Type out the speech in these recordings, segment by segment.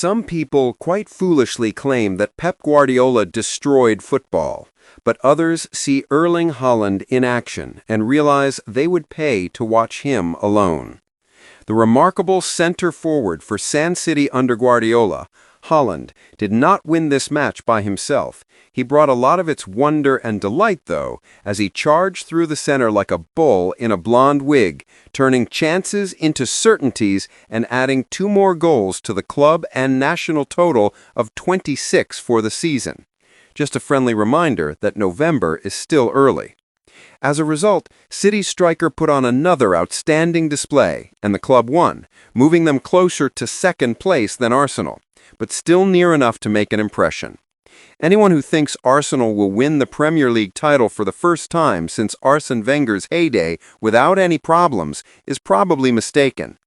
Some people quite foolishly claim that Pep Guardiola destroyed football, but others see Erling Haaland in action and realize they would pay to watch him alone. The remarkable center forward for San City under Guardiola, Haaland, did not win this match by himself. He brought a lot of its wonder and delight, though, as he charged through the center like a bull in a blonde wig, turning chances into certainties and adding 2 more goals to the club and national total of 26 for the season. Just a friendly reminder that November is still early. As a result, City's striker put on another outstanding display, and the club won, moving them closer to second place than Arsenal, but still near enough to make an impression. Anyone who thinks Arsenal will win the Premier League title for the first time since Arsene Wenger's heyday without any problems is probably mistaken.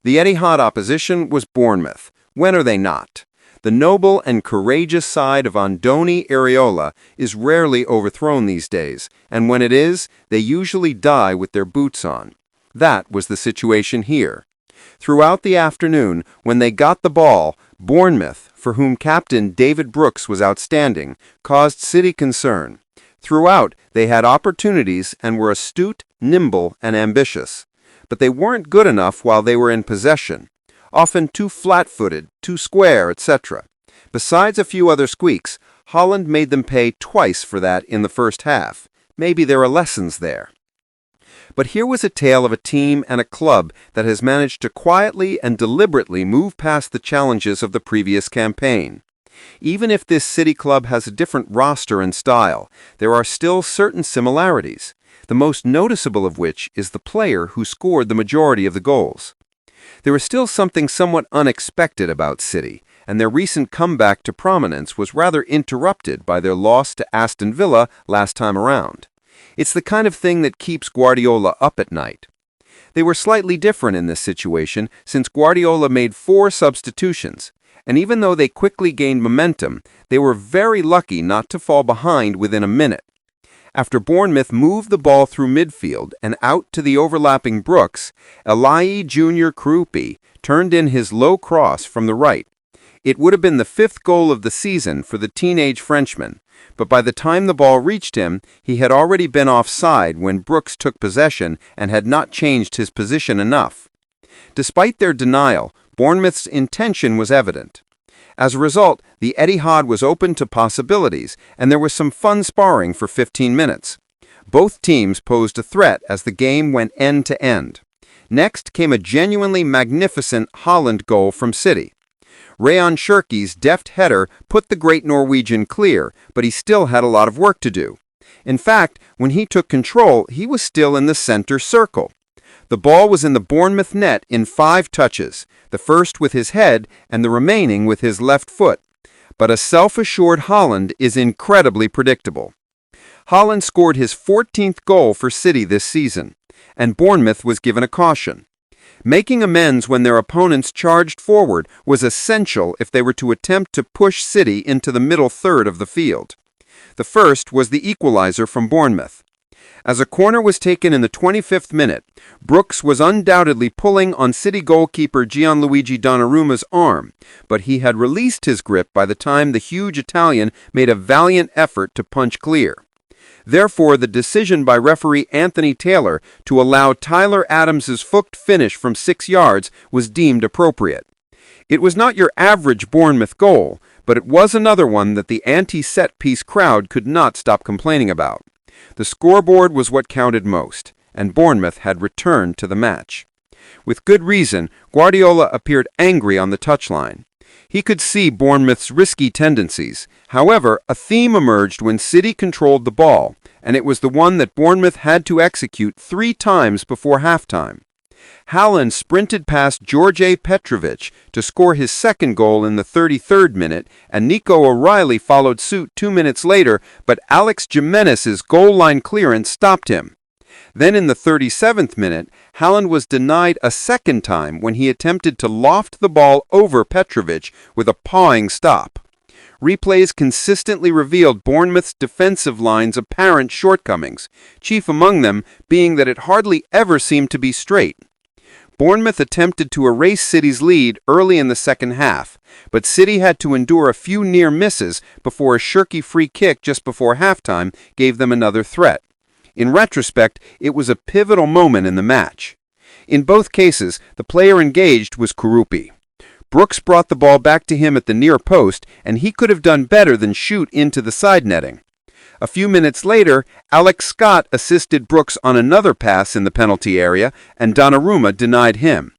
The Etihad opposition was Bournemouth. When are they not? The noble and courageous side of Andoni Iraola is rarely overthrown these days, and when it is, they usually die with their boots on. That was the situation here. Throughout the afternoon, when they got the ball, Bournemouth, for whom captain David Brooks was outstanding, caused City concern. Throughout, they had opportunities and were astute, nimble, and ambitious. But they weren't good enough while they were in possession. Often too flat-footed, too square, etc. Besides a few other squeaks, Haaland made them pay twice for that in the first half. Maybe there are lessons there. But here was a tale of a team and a club that has managed to quietly and deliberately move past the challenges of the previous campaign. Even if this City club has a different roster and style, there are still certain similarities, the most noticeable of which is the player who scored the majority of the goals. There is still something somewhat unexpected about City, and their recent comeback to prominence was rather interrupted by their loss to Aston Villa last time around. It's the kind of thing that keeps Guardiola up at night. They were slightly different in this situation since Guardiola made 4 substitutions, and even though they quickly gained momentum, they were very lucky not to fall behind within a minute. After Bournemouth moved the ball through midfield and out to the overlapping Brooks, Elahi Jr. Krupi turned in his low cross from the right. It would have been the 5th goal of the season for the teenage Frenchman, but by the time the ball reached him, he had already been offside when Brooks took possession and had not changed his position enough. Despite their denial, Bournemouth's intention was evident. As a result, the Etihad was open to possibilities, and there was some fun sparring for 15 minutes. Both teams posed a threat as the game went end to end. Next came a genuinely magnificent Haaland goal from City. Rayan Cherki's deft header put the great Norwegian clear, but he still had a lot of work to do. In fact, when he took control, he was still in the center circle. The ball was in the Bournemouth net in 5 touches, the first with his head and the remaining with his left foot. But a self-assured Haaland is incredibly predictable. Haaland scored his 14th goal for City this season, and Bournemouth was given a caution. Making amends when their opponents charged forward was essential if they were to attempt to push City into the middle third of the field. The first was the equalizer from Bournemouth. As a corner was taken in the 25th minute, Brooks was undoubtedly pulling on City goalkeeper Gianluigi Donnarumma's arm, but he had released his grip by the time the huge Italian made a valiant effort to punch clear. Therefore, the decision by referee Anthony Taylor to allow Tyler Adams's hooked finish from 6 yards was deemed appropriate. It was not your average Bournemouth goal, but it was another one that the anti-set-piece crowd could not stop complaining about. The scoreboard was what counted most, and Bournemouth had returned to the match. With good reason, Guardiola appeared angry on the touchline. He could see Bournemouth's risky tendencies. However, a theme emerged when City controlled the ball, and it was the one that Bournemouth had to execute 3 times before halftime. Haaland sprinted past George Petrovic to score his 2nd goal in the 33rd minute, and Nico O'Reilly followed suit 2 minutes later, but Alex Jimenez's goal line clearance stopped him. Then in the 37th minute, Haaland was denied a 2nd time when he attempted to loft the ball over Petrovic with a pawing stop. Replays consistently revealed Bournemouth's defensive line's apparent shortcomings, chief among them being that it hardly ever seemed to be straight. Bournemouth attempted to erase City's lead early in the second half, but City had to endure a few near misses before a shirky free kick just before halftime gave them another threat. In retrospect, it was a pivotal moment in the match. In both cases, the player engaged was Kurupi. Brooks brought the ball back to him at the near post, and he could have done better than shoot into the side netting. A few minutes later, Alex Scott assisted Brooks on another pass in the penalty area, and Donnarumma denied him.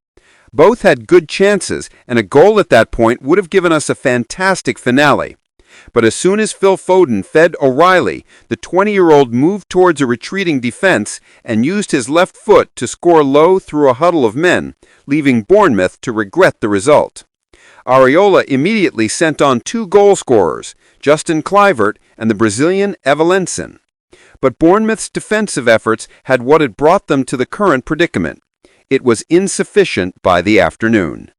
Both had good chances, and a goal at that point would have given us a fantastic finale. But as soon as Phil Foden fed O'Reilly, the 20-year-old moved towards a retreating defense and used his left foot to score low through a huddle of men, leaving Bournemouth to regret the result. Areola immediately sent on two goal scorers, Justin Kluivert and the Brazilian Evalenson. But Bournemouth's defensive efforts had what had brought them to the current predicament. It was insufficient by the afternoon.